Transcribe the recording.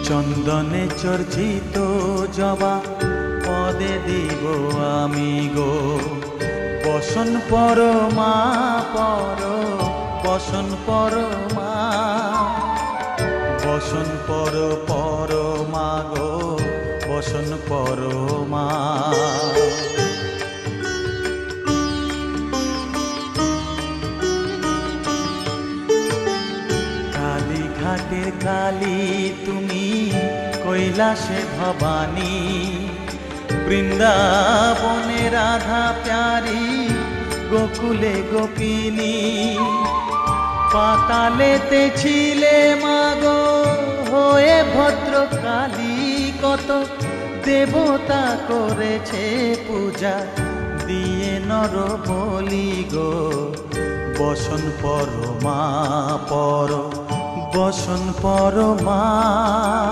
চন্দনে চর্চিত জবা পদে দিব আমি গো, বসন পরমা পর, বসন পরমা, বসন পরমা গো, বসন পরমা। কালীঘাটের কালী তুমি, কৈলাসে ভবানী, বৃন্দাবনে রাধা প্যারি, গোকুলে গোপিনী। পাতালেতে ছিলে মাগো হয়ে ভদ্রকালী, কত দেবতা করেছে পূজা দিয়ে নর বলি গো, বসন পরমা পর, বসন পরমা।